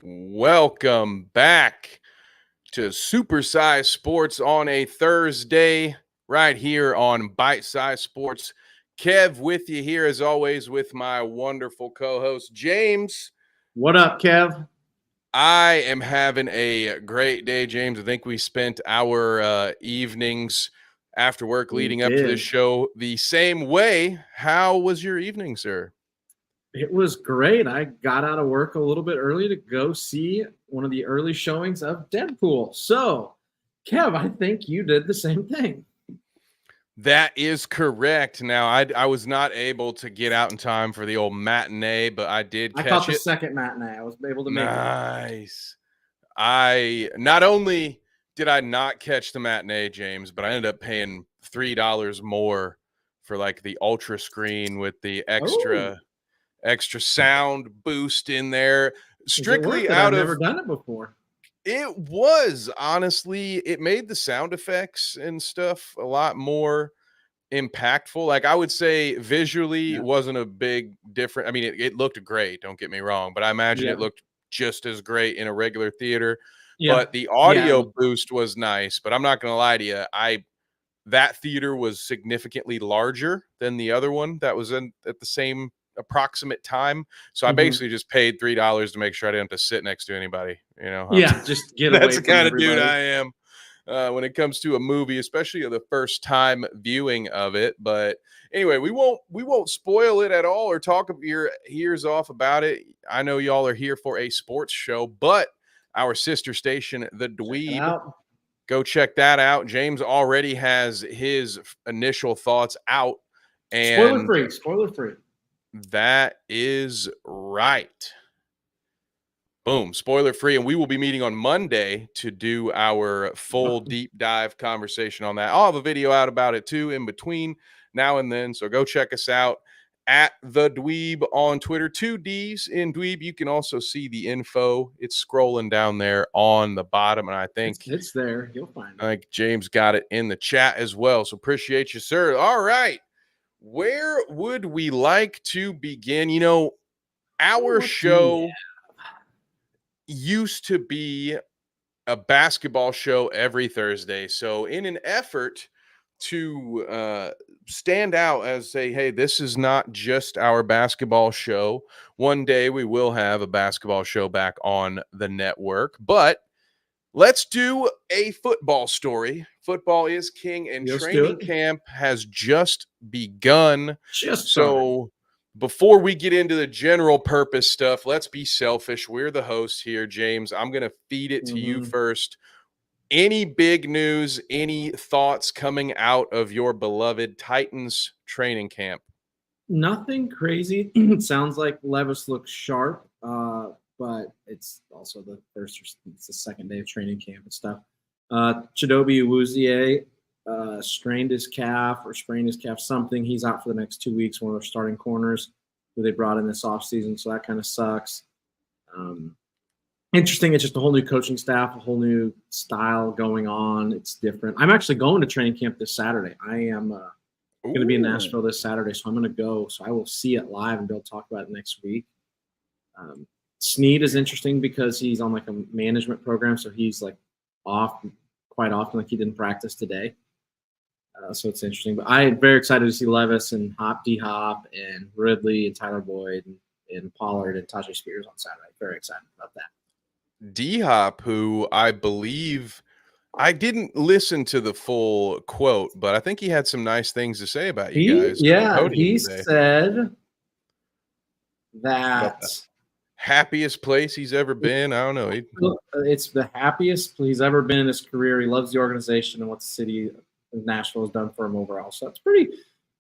Welcome back to Supersize Sports on a Thursday, right here on Bite Size Sports. Kev with you here as always with my wonderful co-host James. What up, Kev? I am having a great day, James. I think we spent our evenings after work We leading up to this did. show the same way. How was your evening, sir? It was great. I got out of work a little bit early to go see one of the early showings of Deadpool. So, Kev, I think you did the same thing. That is correct. Now, I was not able to get out in time for the old matinee, but I did I caught catch the it. second matinee. I was able to make it. Nice. I not only did I not catch the matinee, James, but I ended up paying $3 more for like the ultra screen with the Oh, extra sound boost in there. is it worth Strictly it? out I've of never done it before. it was honestly, it made the sound effects and stuff a lot more impactful. Like I would say visually Yeah. it wasn't a big difference. I mean, it looked great, don't get me wrong, but I imagine it Yeah. looked just as great in a regular theater. Yeah. But the Yeah. audio boost was nice. But I'm not gonna lie to you, that theater was significantly larger than the other one that was in at the same approximate time. So I Mhm. basically just paid $3 to make sure I didn't have to sit next to anybody. Yeah. Just get That's away the from kind of dude everybody. I am when it comes to a movie, especially the first time viewing of it. But anyway, we won't spoil it at all or talk your ears off about it. I know y'all are here for a sports show, but our sister station, The Check it Dweeb, out. go check that out. James already has his initial thoughts out, Spoiler and free. Spoiler free. that is right. Boom, spoiler free. And we will be meeting on Monday to do our full deep dive conversation on that. I'll have a video out about it too in between now and then. So go check us out at The Dweeb on Twitter. 2 Ds in Dweeb. You can also see the info. It's scrolling down there on the bottom. And I think It's there. You'll find it. James got it in the chat as well. So appreciate you, sir. All right. Where would we like to begin? You know, our What do we show used to be a basketball show every Thursday. So, in an effort to stand out as say, hey, this is not just our basketball show. One day we will have a basketball show back on the network, but let's do a football story. Football is king, and Let's do training it. camp has just begun. Just started. So, before we get into the general purpose stuff, let's be selfish. We're the hosts here, James. I'm going to feed it to you Mhm. first. Any big news, any thoughts coming out of your beloved Titans training camp? Nothing crazy. It sounds like Levis looks sharp, but it's also it's the second day of training camp and stuff. Chidobe Awuzie strained his calf or sprained his calf, something. He's out for the next 2 weeks, one of their starting corners who they brought in this offseason, so that kind of sucks. Interesting. It's just a whole new coaching staff, a whole new style going on. It's different. I'm actually going to training camp this Saturday. I am going to be in Nashville this Saturday, so I'm going to go. So I will see it live and be able to talk about it next week. Snead is interesting because he's on like a management program, so he's like off quite often, like he didn't practice today. So it's interesting. But I'm very excited to see Levis and D-Hop and Ridley and Tyler Boyd and Pollard and Tajay Spears on Saturday. Very excited about that. D-Hop, who I believe I didn't listen to the full quote, but I think he had some nice things to say about you guys. He said that happiest place he's ever been. I don't know. It's the happiest he's ever been in his career. He loves the organization and what the city of Nashville has done for him overall. So it's pretty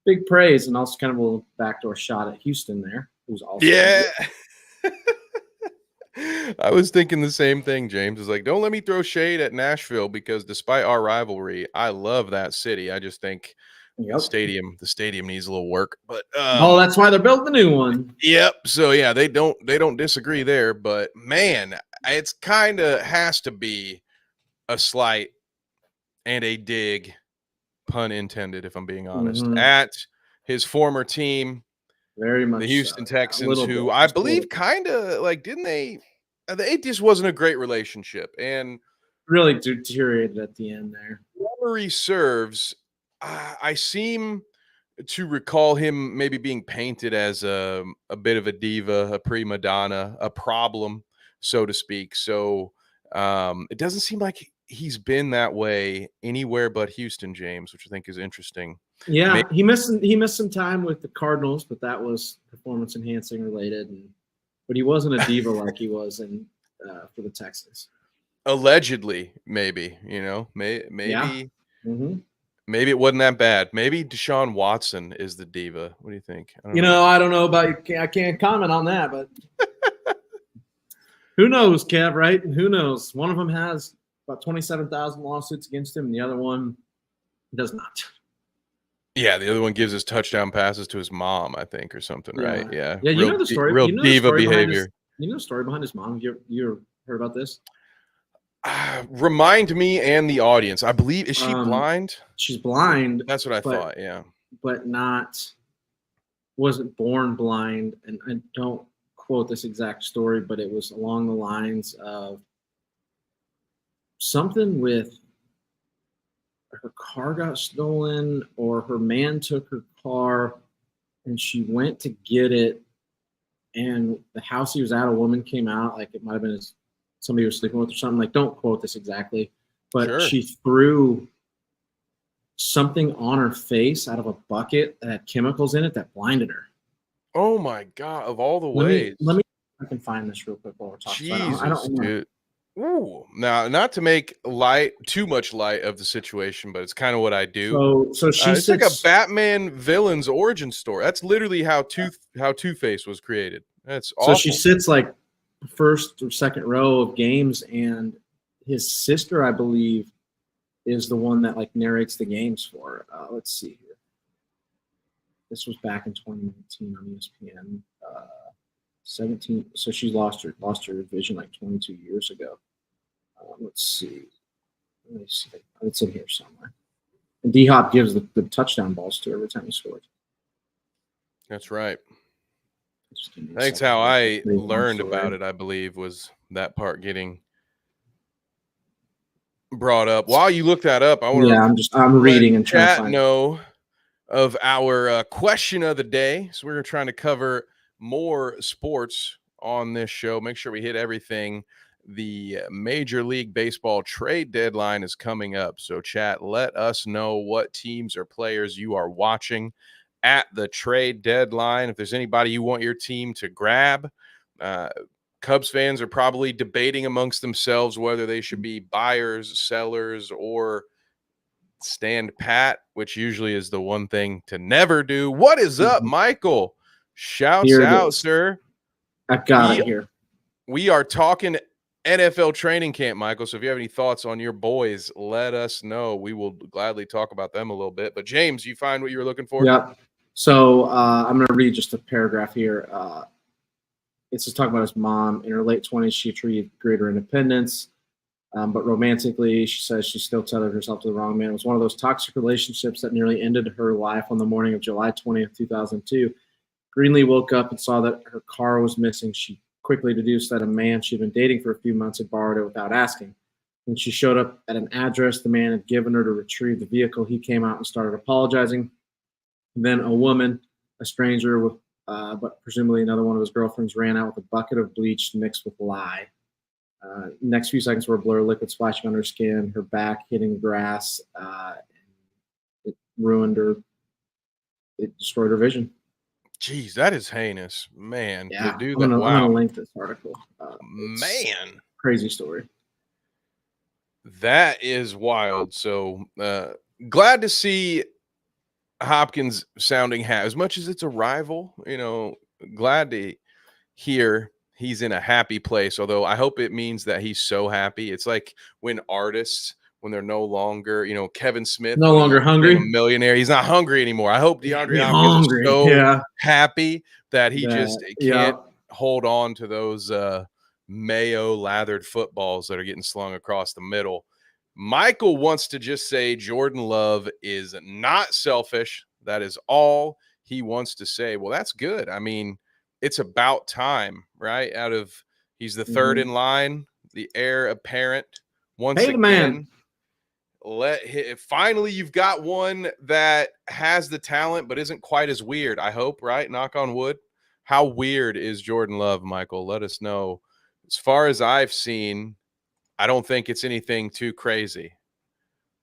big praise, and also kind of a little backdoor shot at Houston there, who's also I was thinking the same thing, James. Is like, don't let me throw shade at Nashville because despite our rivalry, I love that city. I just think the stadium needs a little work. But that's why they're building the new one. Yep. So yeah, they don't disagree there. But man, it's kind of has to be a slight and a dig, pun intended, if I'm being honest, at his former team. Very much the Houston Texans, who I believe kind of like, didn't they it just wasn't a great relationship. And Really deteriorated at the end there. memory serves, I seem to recall him maybe being painted as a bit of a diva, a prima donna, a problem, so to speak. So it doesn't seem like he's been that way anywhere but Houston, James, which I think is interesting. Yeah, he missed some time with the Cardinals, but that was performance enhancing related. But he wasn't a diva like he was for the Texans. Allegedly, maybe, Yeah. maybe Mm-hmm. maybe it wasn't that bad. Maybe Deshaun Watson is the diva. What do you think? I don't know about you. I can't comment on that, but who knows, Kev, right? Who knows? One of them has about 27,000 lawsuits against him, and the other one does not. Yeah, the other one gives his touchdown passes to his mom, I think, or something, right? Yeah. Yeah, you know the story. Real diva behavior. You know the story behind his mom? You heard about this? Remind me and the audience. I believe, is she blind? She's blind. That's what I thought, yeah. But wasn't born blind. And I don't quote this exact story, but it was along the lines of something with her car got stolen or her man took her car and she went to get it. And the house he was at, a woman came out, like it might have been somebody was sleeping with or something. Like, don't quote this exactly, but Sure. She threw something on her face out of a bucket that had chemicals in it that blinded her. Oh my God! Of all the ways, let me. I can find this real quick while we're talking. Jesus, I don't dude. Ooh, now not to make too much light of the situation, but it's kind of what I do. So she it's like a Batman villain's origin story. That's literally how Two-Face was created. That's awful. So she sits like first or second row of games, and his sister, I believe, is the one that like narrates the games for her. Let's see here. This was back in 2019 on ESPN. 17. So she lost her vision like 22 years ago. Let's see. Let me see. It's in here somewhere. And D-Hop gives the touchdown balls to her every time he scores. That's right. That's how I learned about it, I believe, was that part getting brought up. While you look that up, I want to I'm reading and chat know of our question of the day. So we're trying to cover more sports on this show. Make sure we hit everything. The Major League Baseball trade deadline is coming up. So chat, let us know what teams or players you are watching at the trade deadline. If there's anybody you want your team to grab, Cubs fans are probably debating amongst themselves whether they should be buyers, sellers, or stand pat, which usually is the one thing to never do. What is up, Michael? Shouts out, sir. I've got it here. We are talking NFL training camp, Michael. So if you have any thoughts on your boys, let us know. We will gladly talk about them a little bit. But James, you find what you were looking for? Yeah. So I'm going to read just a paragraph here. It's just talking about his mom. In her late 20s, she achieved greater independence. But romantically, she says she still tethered herself to the wrong man. It was one of those toxic relationships that nearly ended her life on the morning of July 20th, 2002. Greenlee woke up and saw that her car was missing. She quickly deduced that a man she'd been dating for a few months had borrowed it without asking. When she showed up at an address the man had given her to retrieve the vehicle, he came out and started apologizing. Then a woman, a stranger, with but presumably another one of his girlfriends, ran out with a bucket of bleach mixed with lye. Next few seconds were a blur, liquid splashing on her skin, her back hitting the grass. It ruined her. It destroyed her vision. Jeez, that is heinous, man. Yeah, to do that. Wow. I'm gonna link this article. Man, crazy story. That is wild. So glad to see Hopkins sounding as much as it's a rival. Glad to hear he's in a happy place. Although I hope it means that he's so happy. It's like when artists, when they're no longer, Kevin Smith, no longer hungry, a millionaire, he's not hungry anymore. I hope DeAndre Hopkins is so happy that he just can't hold on to those mayo lathered footballs that are getting slung across the middle. Michael wants to just say Jordan Love is not selfish. That is all he wants to say. Well, that's good. I mean, it's about time, right? Out of He's the third in line, the heir apparent. Once Hey, again, man. finally you've got one that has the talent but isn't quite as weird, I hope, right? Knock on wood. How weird is Jordan Love, Michael? Let us know. As far as I've seen, I don't think it's anything too crazy.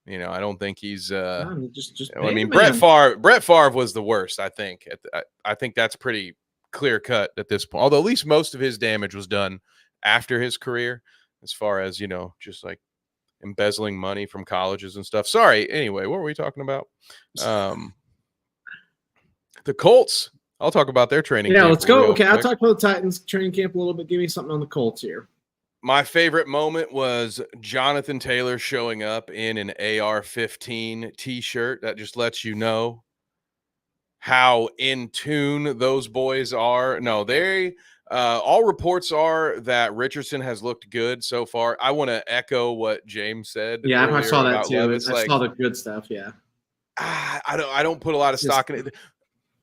I don't think he's Just I mean, Brett Favre was the worst, I think. I think that's pretty clear cut at this point. Although at least most of his damage was done after his career, as far as, just like embezzling money from colleges and stuff. Sorry. Anyway, what were we talking about? The Colts. I'll talk about their training camp. Yeah, let's go. Okay, quick. I'll talk about the Titans training camp a little bit. Give me something on the Colts here. My favorite moment was Jonathan Taylor showing up in an AR-15 t-shirt. That just lets you know how in tune those boys are. No, all reports are that Richardson has looked good so far. I want to echo what James said. Yeah, I saw that too. Levis. I saw the good stuff. Yeah, I don't put a lot of stock in it.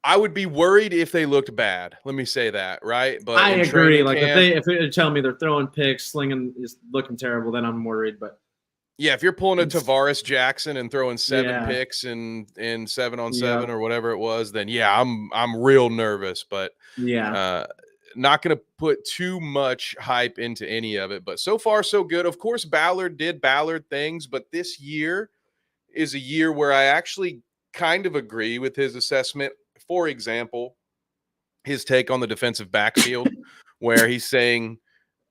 I would be worried if they looked bad. Let me say that, right? But I agree. Like if they tell me they're throwing picks, slinging is looking terrible, then I'm worried. But yeah, if you're pulling a Tavares Jackson and throwing 7 picks in 7-on-7 or whatever it was, then yeah, I'm real nervous. But not going to put too much hype into any of it. But so far, so good. Of course, Ballard did Ballard things, but this year is a year where I actually kind of agree with his assessment. For example, his take on the defensive backfield, where he's saying,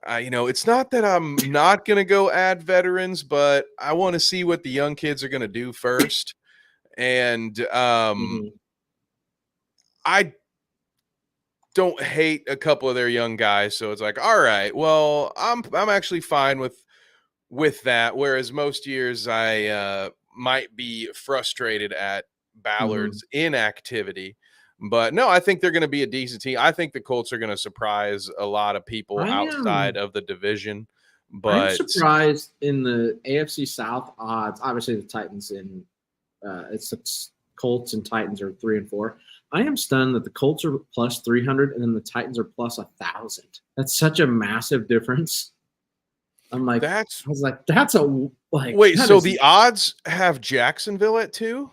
it's not that I'm not going to go add veterans, but I want to see what the young kids are going to do first. And I don't hate a couple of their young guys, so it's like, all right, well, I'm actually fine with that. Whereas most years I might be frustrated at Ballard's inactivity. But no, I think they're going to be a decent team. I think the Colts are going to surprise a lot of people outside of the division. But I'm surprised in the AFC South odds. Obviously, the Titans it's Colts and Titans are 3 and 4. I am stunned that the Colts are plus 300 and then the Titans are plus 1,000. That's such a massive difference. I'm like, that's a like. Wait, so the odds have Jacksonville at 2?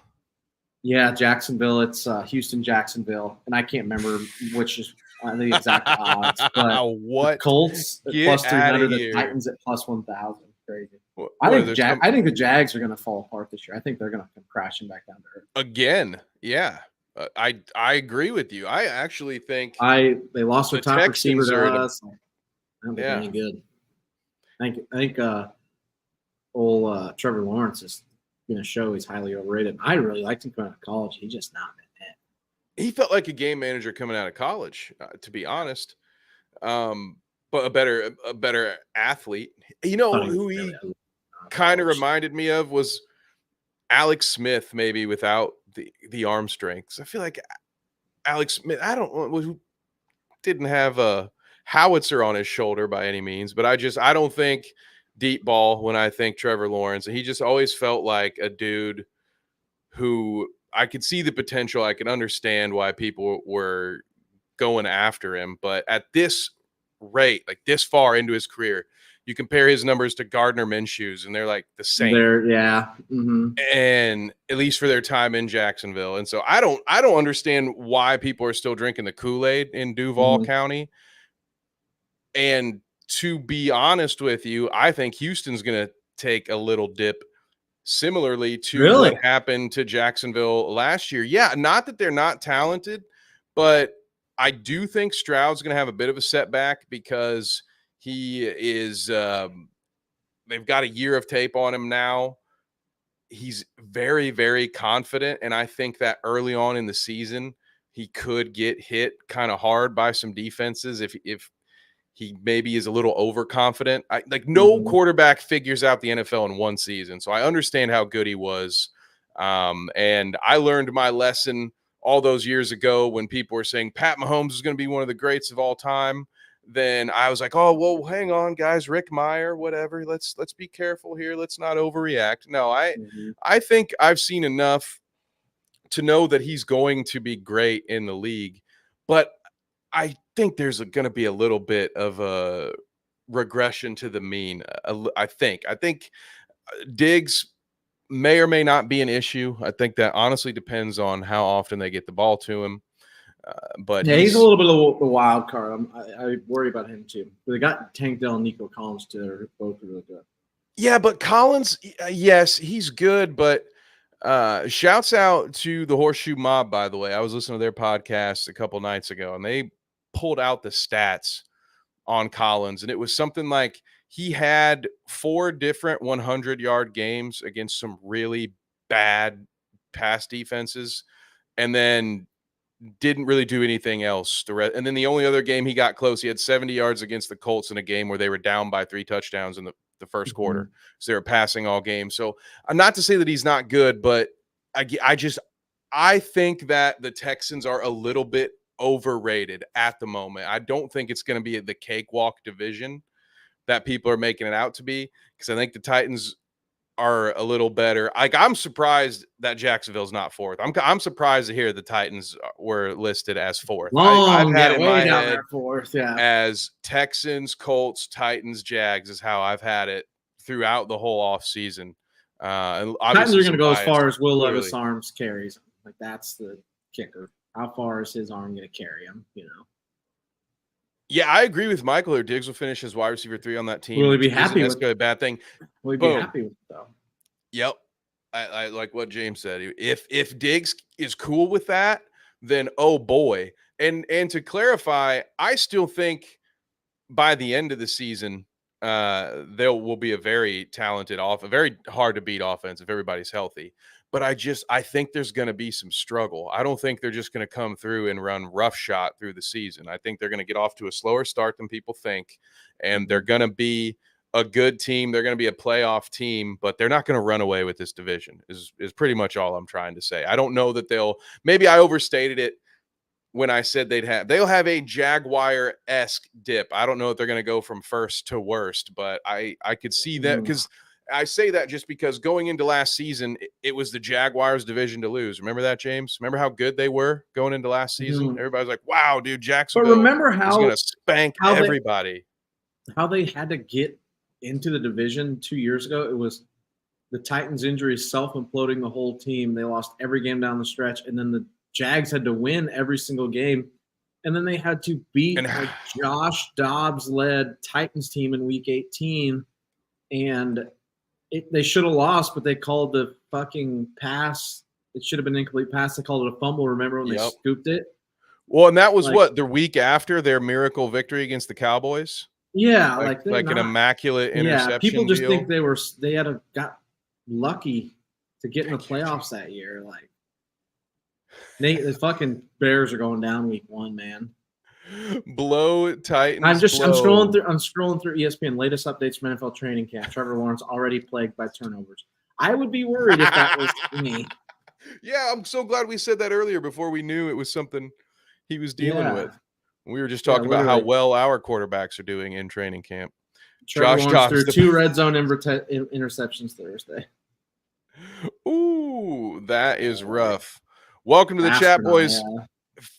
Yeah, Jacksonville. It's Houston, Jacksonville, and I can't remember which is the exact odds. But what? The Colts at plus 300, the Titans at plus 1,000. Crazy. I think the Jags are going to fall apart this year. I think they're going to come crashing back down to earth again. Yeah, I agree with you. I actually think they lost their top receiver to us. I don't think any good. I think Trevor Lawrence is going to show he's highly overrated. I really liked him coming out of college. He's just not been it. He felt like a game manager coming out of college, to be honest. But a better athlete. Who he kind of reminded me of was Alex Smith, maybe without the arm strength. I feel like Alex Smith, who didn't have a howitzer on his shoulder by any means, but I don't think deep ball when I think Trevor Lawrence. And he just always felt like a dude who I could see the potential. I can understand why people were going after him. But at this rate, like this far into his career, you compare his numbers to Gardner Minshew's, and they're like the same. And at least for their time in Jacksonville. And so I don't understand why people are still drinking the Kool-Aid in Duval County. And to be honest with you, I think Houston's going to take a little dip similarly to what happened to Jacksonville last year. Yeah, not that they're not talented, but I do think Stroud's going to have a bit of a setback because he is they've got a year of tape on him now. He's very, very confident, and I think that early on in the season, he could get hit kind of hard by some defenses if he maybe is a little overconfident. No quarterback figures out the NFL in one season. So I understand how good he was. And I learned my lesson all those years ago when people were saying Pat Mahomes is going to be one of the greats of all time. Then I was like, oh, well, hang on, guys, Rick Meyer, whatever. Let's be careful here. Let's not overreact. No, I think I've seen enough to know that he's going to be great in the league. But I think there's going to be a little bit of a regression to the mean. I think Diggs may or may not be an issue. I think that honestly depends on how often they get the ball to him. But Yeah, he's a little bit of a wild card. I worry about him too. They got Tank Dell and Nico Collins too. They're both really good. Yeah, but Collins, yes, he's good, but shouts out to the Horseshoe Mob, by the way. I was listening to their podcast a couple nights ago, and they pulled out the stats on Collins, and it was something like he had 4 different 100-yard games against some really bad pass defenses, and then didn't really do anything else. And then the only other game he got close, he had 70 yards against the Colts in a game where they were down by 3 touchdowns in the first quarter. So they were passing all game. So not to say that he's not good, but I think that the Texans are a little bit overrated at the moment. I don't think it's going to be the cakewalk division that people are making it out to be, because I think the Titans are a little better. Like, I'm surprised that Jacksonville's not 4th. I'm surprised to hear the Titans were listed as 4th. I've had in my head 4th, yeah, as Texans, Colts, Titans, Jags is how I've had it throughout the whole offseason. And Titans are going to go as far as Will clearly. Levis' arms carries him. Like, that's the kicker. How far is his arm going to carry him? You know. Yeah, I agree with Michael. Or Diggs will finish as wide receiver 3 on that team. Will he be happy with a bad thing? Will he be happy with it, though? Yep. I like what James said. If Diggs is cool with that, then oh boy. And to clarify, I still think by the end of the season, there will be a very talented a very hard to beat offense if everybody's healthy. But I think there's going to be some struggle. I don't think they're just going to come through and run roughshod through the season. I think they're going to get off to a slower start than people think, and they're going to be a good team. They're going to be a playoff team, but they're not going to run away with this division is pretty much all I'm trying to say. I don't know that maybe I overstated it when I said they'll have a Jaguar-esque dip. I don't know if they're going to go from first to worst, but I could see that, because I say that just because going into last season, it was the Jaguars' division to lose. Remember that, James? Remember how good they were going into last season? Everybody's like, wow, dude, Jacksonville but remember is going to spank everybody. How they had to get into the division 2 years ago, it was the Titans' injuries self-imploding the whole team. They lost every game down the stretch, and then the Jags had to win every single game, and then they had to beat a Josh Dobbs-led Titans team in Week 18, and they should have lost, but they called the fucking pass. It should have been an incomplete pass. They called it a fumble. Remember when they scooped it? Well, and that was the week after their miracle victory against the Cowboys. Yeah, like an immaculate interception. Yeah, people just think they had got lucky to get in the playoffs that year. Like, the fucking Bears are going down week 1, man. Blow Titans. I'm scrolling through ESPN latest updates from NFL training camp. Trevor Lawrence already plagued by turnovers. I would be worried if that was me. Yeah, I'm so glad we said that earlier before we knew it was something he was dealing with. We were just talking about how well our quarterbacks are doing in training camp. Trevor Lawrence threw 2 red zone interceptions Thursday. Ooh, that is rough. Welcome to the chat, boys. Yeah.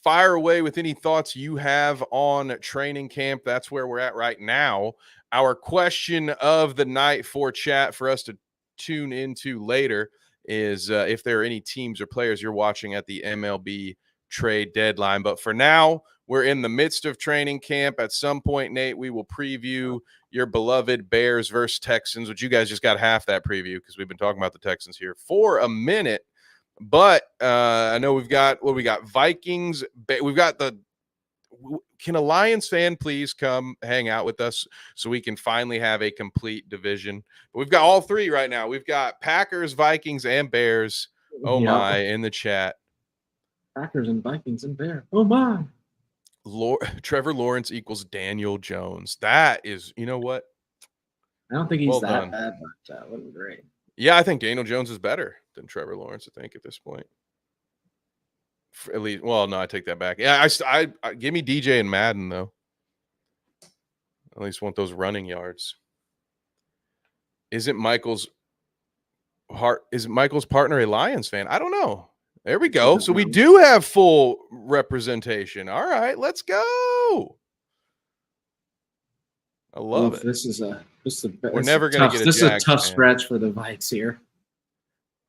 Fire away with any thoughts you have on training camp. That's where we're at right now. Our question of the night for chat for us to tune into later is if there are any teams or players you're watching at the MLB trade deadline. But for now, we're in the midst of training camp. At some point, Nate, we will preview your beloved Bears versus Texans, which you guys just got half that preview because we've been talking about the Texans here for a minute. But I know we got Vikings. We've got can a Lions fan please come hang out with us so we can finally have a complete division? But we've got all 3 right now. We've got Packers, Vikings, and Bears. Oh my, in the chat. Packers and Vikings and Bears. Oh my. Trevor Lawrence equals Daniel Jones. That is, you know what? I don't think he's that bad, but that would be great. Yeah, I think Daniel Jones is better than Trevor Lawrence, I think, at this point. At least, well, no, I take that back. Yeah, I give me DJ and Madden, though. At least want those running yards. Isn't Michael's partner a Lions fan? I don't know. There we go. So we do have full representation. All right, let's go. I love it. This is a We're never going to get a this is a Jags tough fan. stretch for the Vikes here.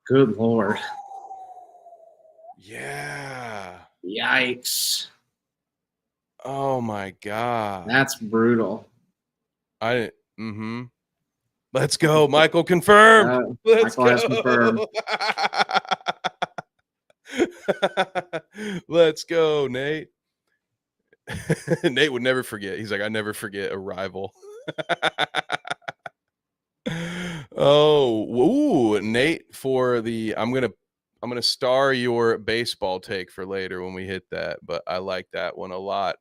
Good Lord. Yeah. Yikes. Oh my God. That's brutal. Let's go. Michael confirmed. Let's Michael has confirmed. go. Let's go, Nate. Nate would never forget. He's like, I never forget a rival. Oh, ooh, Nate, for the I'm gonna star your baseball take for later when we hit that, but I like that one a lot.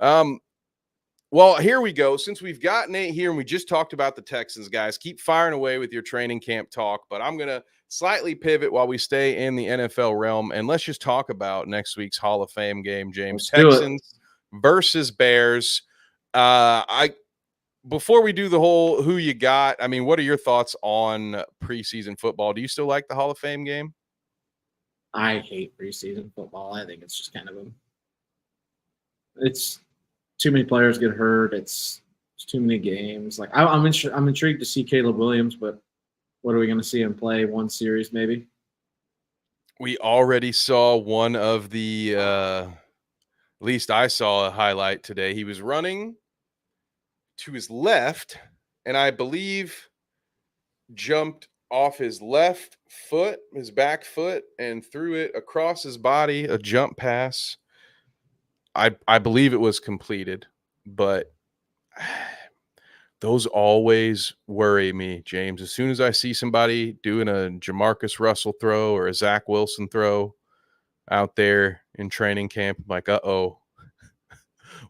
Well, here we go. Since we've got Nate here and we just talked about the Texans, guys, keep firing away with your training camp talk, but I'm gonna slightly pivot while we stay in the NFL realm, and let's just talk about next week's Hall of Fame game, James. Let's do it. Texans versus Bears. I Before we do the whole who you got, I mean, what are your thoughts on preseason football? Do you still like the Hall of Fame game? I hate preseason football. I think it's just kind of it's too many players get hurt. It's too many games. Like I'm intrigued to see Caleb Williams, but what are we going to see him play? One series maybe. We already saw one of the at least I saw a highlight today. He was running to his left, and I believe jumped off his left foot, his back foot, and threw it across his body, a jump pass. I believe it was completed, but those always worry me, James. As soon as I see somebody doing a Jamarcus Russell throw or a Zach Wilson throw out there in training camp, I'm like, uh-oh,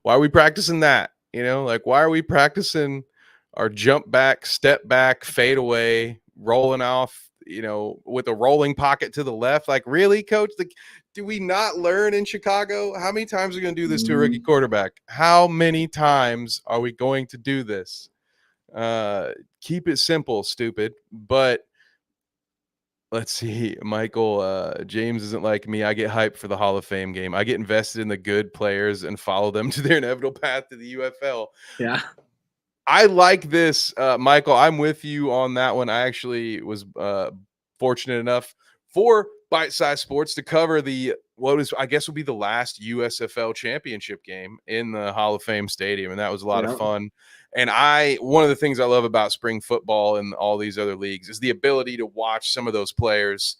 why are we practicing that? You know, like, why are we practicing our jump back, step back, fade away, rolling off, you know, with a rolling pocket to the left? Like, really, coach? Do we not learn in Chicago? How many times are we going to do this to a rookie quarterback? How many times are we going to do this? Keep it simple, stupid. But let's see, Michael, James isn't like me. I get hyped for the Hall of Fame game. I get invested in the good players and follow them to their inevitable path to the UFL. Yeah. I like this, Michael. I'm with you on that one. I actually was fortunate enough for Bite Size Sports to cover I guess will be the last USFL championship game in the Hall of Fame stadium, and that was a lot of fun. And one of the things I love about spring football and all these other leagues is the ability to watch some of those players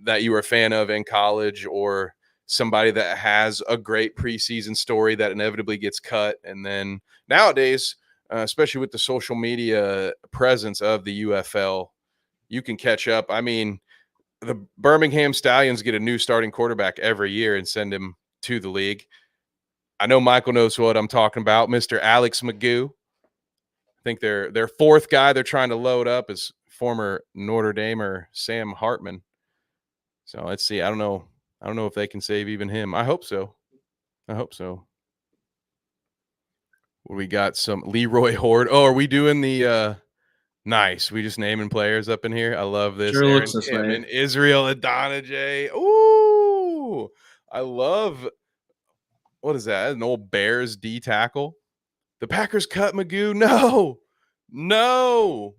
that you were a fan of in college, or somebody that has a great preseason story that inevitably gets cut. And then nowadays, especially with the social media presence of the UFL, you can catch up. I mean, the Birmingham Stallions get a new starting quarterback every year and send him to the league. I know Michael knows what I'm talking about, Mr. Alex Magoo. I think their fourth guy they're trying to load up is former Notre Damer Sam Hartman. So let's see. I don't know if they can save even him. I hope so. We got some Leroy Horde. Oh, are we doing the nice? We just naming players up in here. I love this. Sure Aaron looks this Kim way. and Israel Adonijay. Ooh, I love. What is that? An old Bears D tackle. The Packers cut Magoo. No.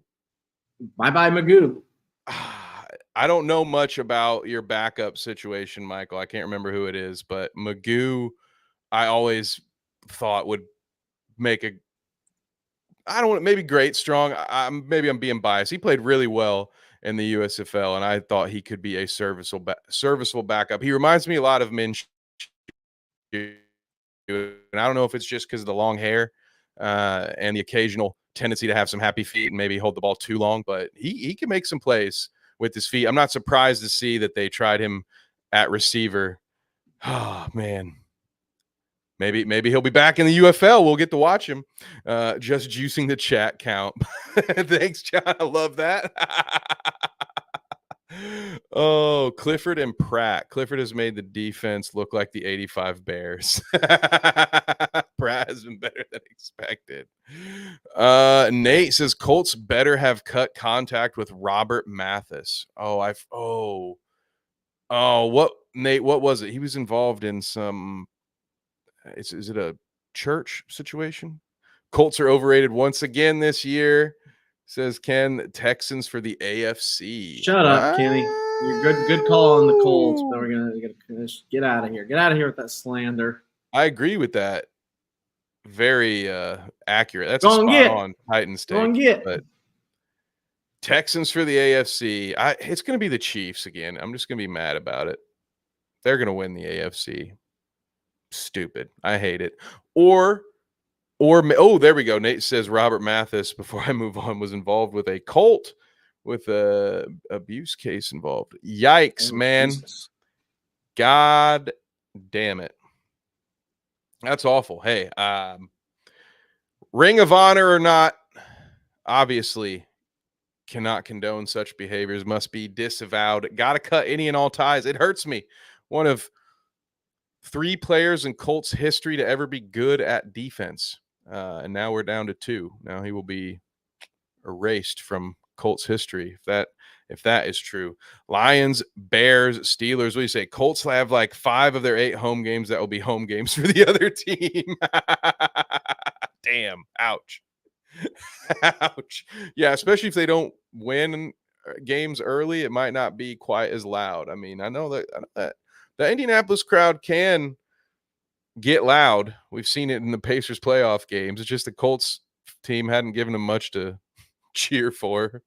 Bye-bye, Magoo. I don't know much about your backup situation, Michael. I can't remember who it is, but Magoo, I always thought would make maybe great, strong. Maybe I'm being biased. He played really well in the USFL, and I thought he could be a serviceable backup. He reminds me a lot of Minshew, and I don't know if it's just because of the long hair and the occasional tendency to have some happy feet and maybe hold the ball too long, but he can make some plays with his feet. I'm not surprised to see that they tried him at receiver. Oh, man. Maybe he'll be back in the UFL. We'll get to watch him. Just juicing the chat count. Thanks, John. I love that. Oh, Clifford and Pratt. Clifford has made the defense look like the 85 Bears. Pratt has been better than expected. Nate says Colts better have cut contact with Robert Mathis. What, Nate, what was it? He was involved in some, is it a church situation? Colts are overrated once again this year, says Ken. Texans for the AFC. Shut up, Kenny. You're good call on the Colts, but we're gonna get out of here. Get out of here with that slander. I agree with that. Very accurate. That's Go a and spot get. on Titans Go and take. get. But Texans for the AFC. It's going to be the Chiefs again. I'm just going to be mad about it. They're going to win the AFC. Stupid. I hate it. Or oh, there we go. Nate says Robert Mathis, before I move on, was involved with a cult with a abuse case involved. Yikes, man. Jesus. God damn it. That's awful. Hey, Ring of Honor or not, obviously cannot condone such behaviors, must be disavowed. Got to cut any and all ties. It hurts me. One of 3 players in Colts history to ever be good at defense. And now we're down to 2. Now he will be erased from Colts history if that is true. Lions, Bears, Steelers. What do you say? Colts have like 5 of their 8 home games that will be home games for the other team. Damn. Ouch. Ouch. Yeah, especially if they don't win games early, it might not be quite as loud. I mean, I know that the Indianapolis crowd can get loud. We've seen it in the Pacers playoff games. It's just the Colts team hadn't given them much to cheer for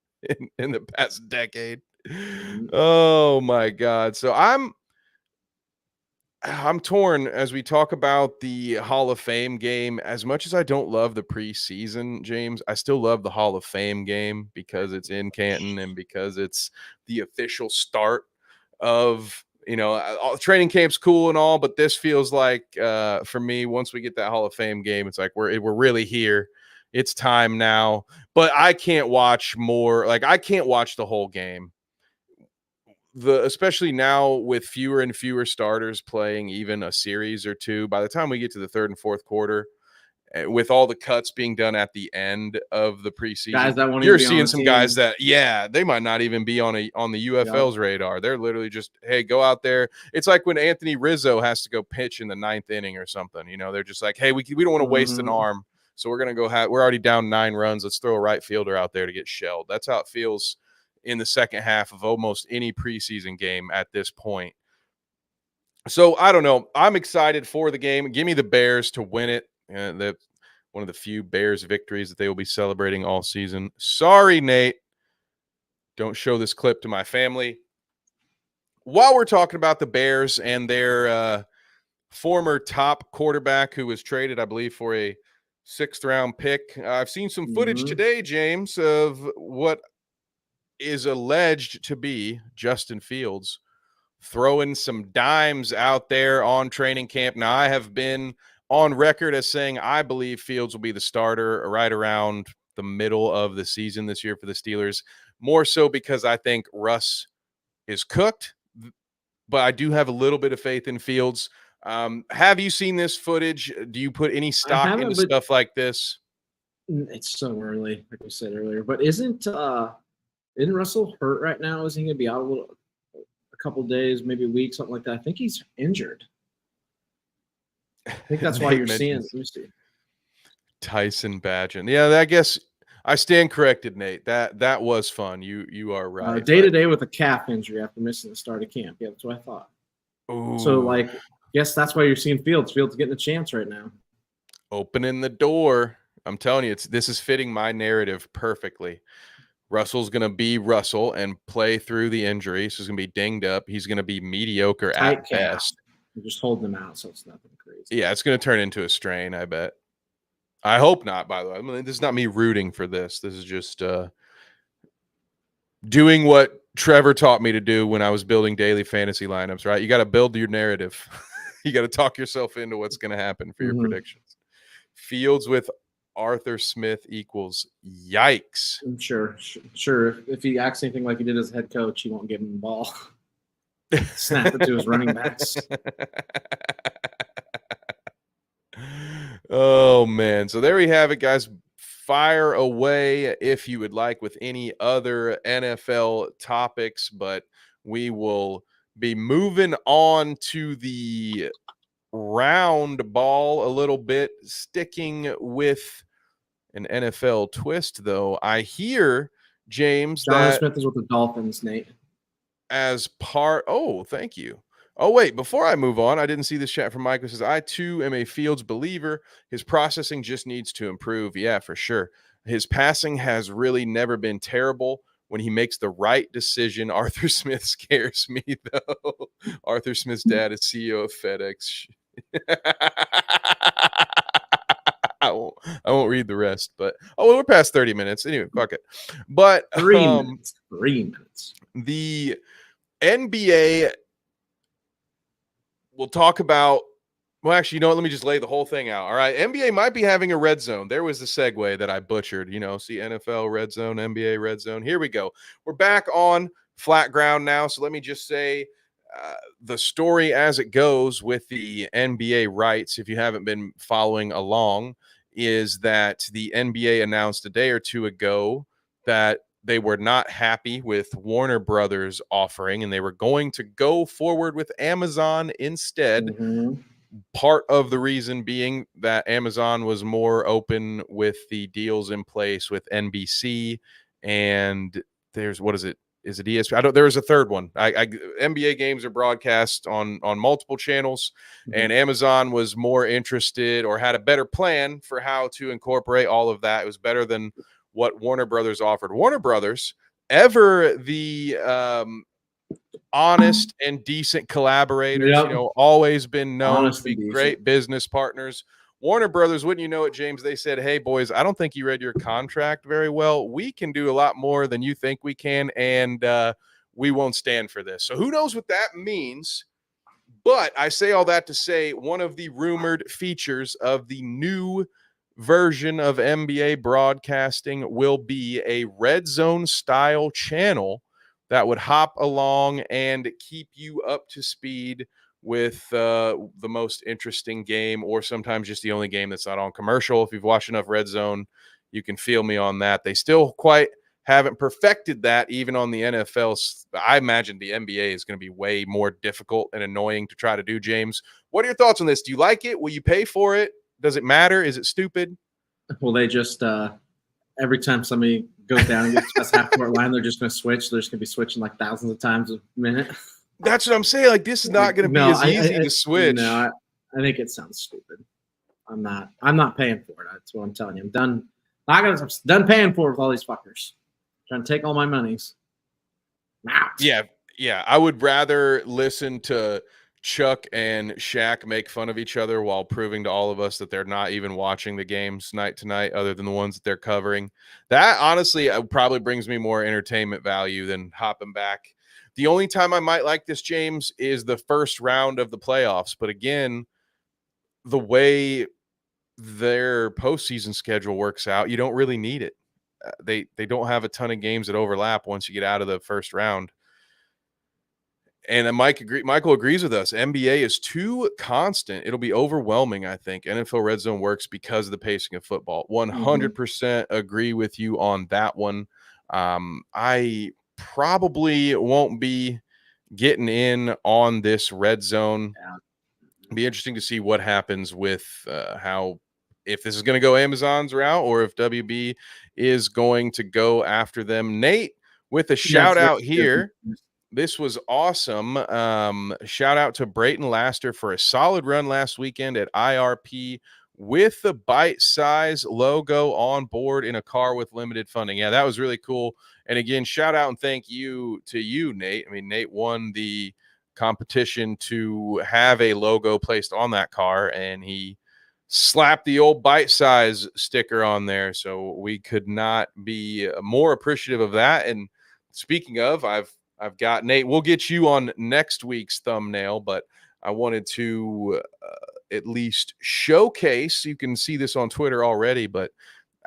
in the past decade. Oh my God. So I'm torn as we talk about the Hall of Fame game. As much as I don't love the preseason, James, I still love the Hall of Fame game because it's in Canton and because it's the official start of, training camp's cool and all, but this feels like for me, once we get that Hall of Fame game, it's like we're really here. It's time now. But I can't watch more. Like, I can't watch the whole game. Especially now with fewer and fewer starters playing even a series or 2, by the time we get to the 3rd and 4th quarter, with all the cuts being done at the end of the preseason, guys that you're seeing some guys that, they might not even be on the UFL's radar. They're literally just, hey, go out there. It's like when Anthony Rizzo has to go pitch in the 9th inning or something. They're just like, hey, we don't want to waste an arm, so we're gonna go. We're already down 9 runs. Let's throw a right fielder out there to get shelled. That's how it feels in the second half of almost any preseason game at this point. So I don't know. I'm excited for the game. Give me the Bears to win it. One of the few Bears victories that they will be celebrating all season. Sorry, Nate. Don't show this clip to my family. While we're talking about the Bears and their former top quarterback who was traded, I believe, for a 6th round pick, I've seen some footage today, James, of what is alleged to be Justin Fields throwing some dimes out there on training camp. Now, I have been on record as saying I believe Fields will be the starter right around the middle of the season this year for the Steelers, more so because I think Russ is cooked, but I do have a little bit of faith in Fields. Have you seen this footage? Do you put any stock into stuff like this? It's so early, like we said earlier, but isn't Russell hurt right now? Isn't he going to be out a couple days, maybe a week, something like that? I think he's injured. I think that's why you're seeing. Let me see. Tyson Badgen. Yeah, I guess I stand corrected, Nate. That was fun. You are right. Day to day with a calf injury after missing the start of camp. Yeah, that's what I thought. Ooh. So, guess that's why you're seeing Fields. Fields getting a chance right now. Opening the door. I'm telling you, this is fitting my narrative perfectly. Russell's going to be Russell and play through the injury. So he's going to be dinged up. He's going to be mediocre at best. You're just holding him out, so it's nothing crazy. Yeah, it's going to turn into a strain, I bet. I hope not, by the way. I mean, this is not me rooting for this. This is just doing what Trevor taught me to do when I was building daily fantasy lineups, right? You got to build your narrative. You got to talk yourself into what's going to happen for your predictions. Fields with Arthur Smith equals yikes. I'm sure. If he acts anything like he did as head coach, he won't give him the ball. Snap it to his running backs. Oh, man. So there we have it, guys. Fire away if you would like with any other NFL topics, but we will be moving on to the round ball a little bit, sticking with an NFL twist, though. I hear, James, John that Smith is with the Dolphins, Nate. as part oh, thank you. Oh, wait, before I move on, I didn't see this chat from Mike, who says, I too am a Fields believer. His processing just needs to improve. Yeah, for sure. His passing has really never been terrible when he makes the right decision. Arthur Smith scares me, though. Arthur Smith's dad is CEO of FedEx. I won't read the rest, but we're past 30 minutes. Anyway, fuck it. But 3 minutes. 3 minutes. The NBA, we'll talk about. Well, actually, you know what? Let me just lay the whole thing out. All right. NBA might be having a red zone. There was the segue that I butchered. See NFL red zone, NBA red zone. Here we go. We're back on flat ground now. So let me just say the story as it goes with the NBA rights, if you haven't been following along, is that the NBA announced a day or two ago that they were not happy with Warner Brothers offering, and they were going to go forward with Amazon instead. Mm-hmm. Part of the reason being that Amazon was more open with the deals in place with NBC, and there's, what is it? Is it ESPN? There was a third one. NBA games are broadcast on multiple channels, and Amazon was more interested or had a better plan for how to incorporate all of that. It was better than what Warner Brothers offered. Warner Brothers, ever the honest and decent collaborators, always been known to be great business partners. Warner Brothers, wouldn't you know it, James? They said, hey, boys, I don't think you read your contract very well. We can do a lot more than you think we can, and we won't stand for this. So who knows what that means? But I say all that to say one of the rumored features of the new version of NBA broadcasting will be a red zone style channel that would hop along and keep you up to speed with the most interesting game, or sometimes just the only game that's not on commercial. If you've watched enough Red Zone, you can feel me on that. They still quite haven't perfected that even on the NFL. I imagine the NBA is going to be way more difficult and annoying to try to do. James, what are your thoughts on this? Do you like it? Will you pay for it? Does it matter? Is it stupid? Well, they just every time somebody goes down and gets past half court line, they're just going to switch. They're just going to be switching like thousands of times a minute. That's what I'm saying. Like, this is not going to be as easy to switch. No, I think it sounds stupid. I'm not paying for it. That's what I'm telling you. I'm done paying for it with all these fuckers. Trying to take all my monies. Now. Yeah. I would rather listen to Chuck and Shaq make fun of each other while proving to all of us that they're not even watching the games night to night, other than the ones that they're covering. That honestly probably brings me more entertainment value than hopping back. The only time I might like this, James, is the first round of the playoffs. But again, the way their postseason schedule works out, you don't really need it. They don't have a ton of games that overlap once you get out of the first round. And Michael agrees with us. NBA is too constant. It'll be overwhelming, I think. NFL Red Zone works because of the pacing of football. 100% agree with you on that one. I probably won't be getting in on this Red Zone. It'll be interesting to see what happens with if this is going to go Amazon's route or if WB is going to go after them. Nate, with a shout out here. This was awesome. Shout out to Brayton Laster for a solid run last weekend at IRP with the bite size logo on board in a car with limited funding. Yeah, that was really cool. And again, shout out and thank you to you, Nate. I mean, Nate won the competition to have a logo placed on that car, and he slapped the old bite size sticker on there. So we could not be more appreciative of that. And speaking of, I've got Nate. We'll get you on next week's thumbnail, but I wanted to at least showcase. You can see this on Twitter already, but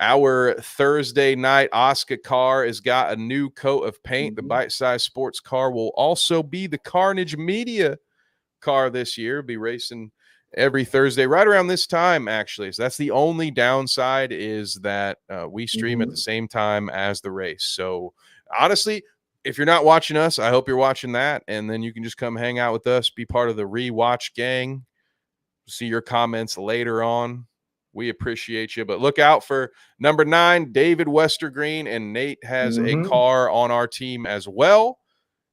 our Thursday night Oscar car has got a new coat of paint. The bite-sized sports car will also be the Carnage Media car this year. Be racing every Thursday right around this time, actually. So that's the only downside, is that we stream at the same time as the race. So honestly, if you're not watching us, I hope you're watching that, and then you can just come hang out with us, be part of the rewatch gang. See your comments later on We appreciate you. But look out for number 9, David Westergreen, and Nate has a car on our team as well.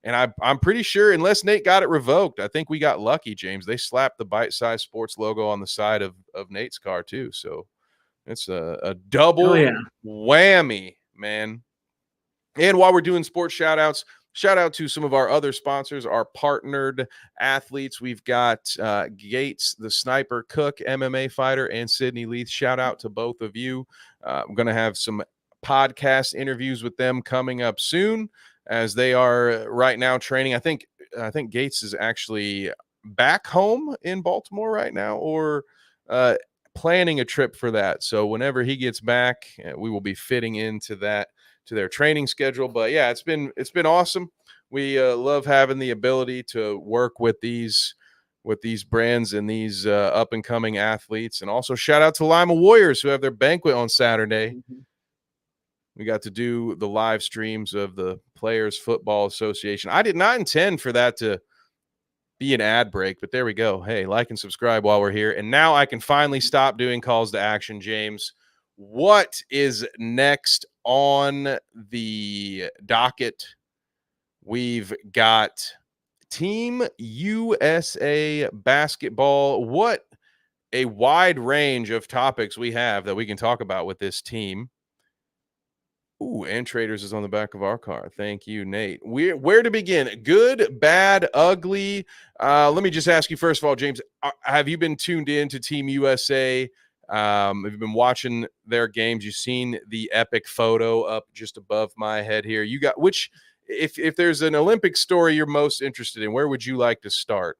And I'm pretty sure, unless Nate got it revoked, I think we got lucky, James. They slapped the Bite Size Sports logo on the side of Nate's car too. So it's a double whammy, man. And while we're doing sports shout outs, shout out to some of our other sponsors, our partnered athletes. We've got Gates, the Sniper Cook MMA fighter, and Sydney Leith. Shout out to both of you. I'm going to have some podcast interviews with them coming up soon, as they are right now training. I think Gates is actually back home in Baltimore right now, or planning a trip for that. So whenever he gets back, we will be fitting into that, to their training schedule. But yeah, it's been awesome. We love having the ability to work with these brands and these up and coming athletes. And also shout out to Lima Warriors, who have their banquet on Saturday. We got to do the live streams of the Players Football Association. I did not intend for that to be an ad break, but there we go. Hey, like and subscribe while we're here. And now I can finally stop doing calls to action. James, what is next on the docket? We've got Team USA basketball. What a wide range of topics we have that we can talk about with this team. Ooh, and Traders is on the back of our car. Thank you, Nate. Where to begin? Good, bad, ugly. Let me just ask you first of all, James, have you been tuned in to Team USA? Have you been watching their games? You've seen the epic photo up just above my head here. You got which, if there's an Olympic story you're most interested in, where would you like to start?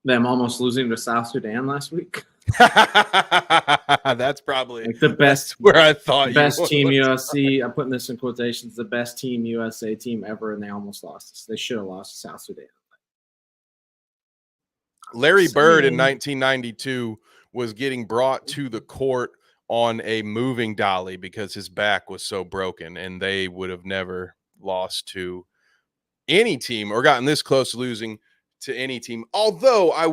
Them almost losing to South Sudan last week. That's probably like the best, where I thought the best team USA. I'm putting this in quotations. The best Team USA team ever, and they almost lost. They should have lost to South Sudan. Larry Bird in 1992 was getting brought to the court on a moving dolly because his back was so broken, and they would have never lost to any team or gotten this close to losing to any team. Although I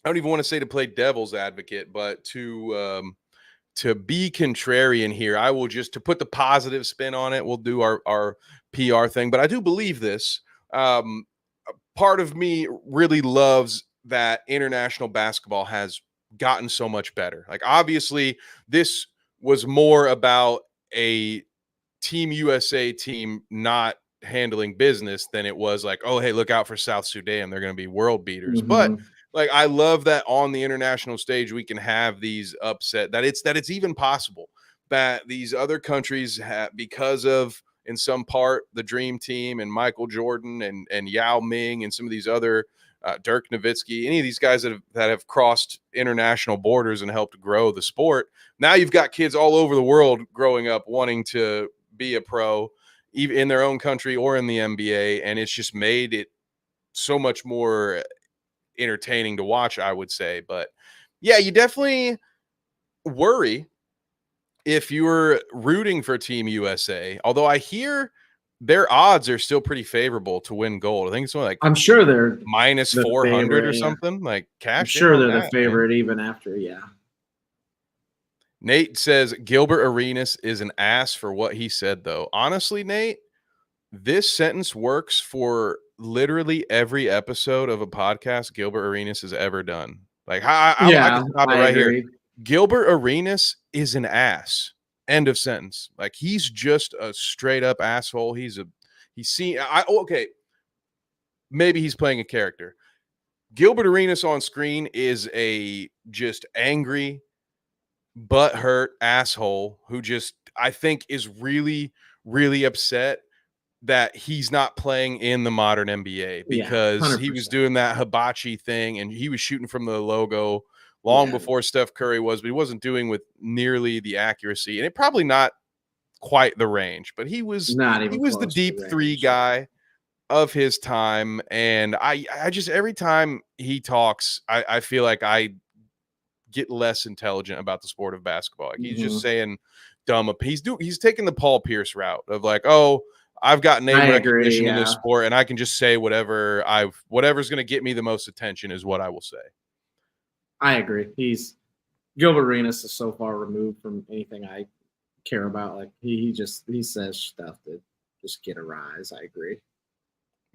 don't even want to say to play devil's advocate, but to be contrarian here, I will just, to put the positive spin on it, we'll do our PR thing. But I do believe this. Part of me really loves that international basketball has gotten so much better. Like, obviously, this was more about a Team USA team not handling business than it was like, oh, hey, look out for South Sudan. They're going to be world beaters. But like, I love that on the international stage, we can have these upset, that it's even possible that these other countries have, because of, in some part, the Dream Team and Michael Jordan and Yao Ming and some of these other Dirk Nowitzki, any of these guys that have crossed international borders and helped grow the sport. Now you've got kids all over the world growing up wanting to be a pro, even in their own country or in the NBA, and it's just made it so much more entertaining to watch, I would say. But yeah, you definitely worry if you're rooting for Team USA, although I hear their odds are still pretty favorable to win gold. I think it's only like, I'm sure they're minus 400 or something. Like, cash. I'm sure they're the favorite, man. Even after, Nate says Gilbert Arenas is an ass for what he said, though. Honestly, Nate, this sentence works for literally every episode of a podcast Gilbert Arenas has ever done. Like, I can stop it right here. Gilbert Arenas is an ass. End of sentence. Like, he's just a straight up asshole. Okay. Maybe he's playing a character. Gilbert Arenas on screen is a just angry, butthurt asshole who just, I think, is really, really upset that he's not playing in the modern NBA because he was doing that hibachi thing and he was shooting from the logo long before Steph Curry was, but he wasn't doing with nearly the accuracy, and it probably not quite the range, but he was the deep three guy of his time. And I just, every time he talks, I feel like I get less intelligent about the sport of basketball. Like, he's just saying dumb. He's taking the Paul Pierce route of like, oh, I've got name recognition in this sport, and I can just say whatever's going to get me the most attention is what I will say. I agree. Gilbert Arenas is so far removed from anything I care about. Like he says stuff that just get a rise. I agree.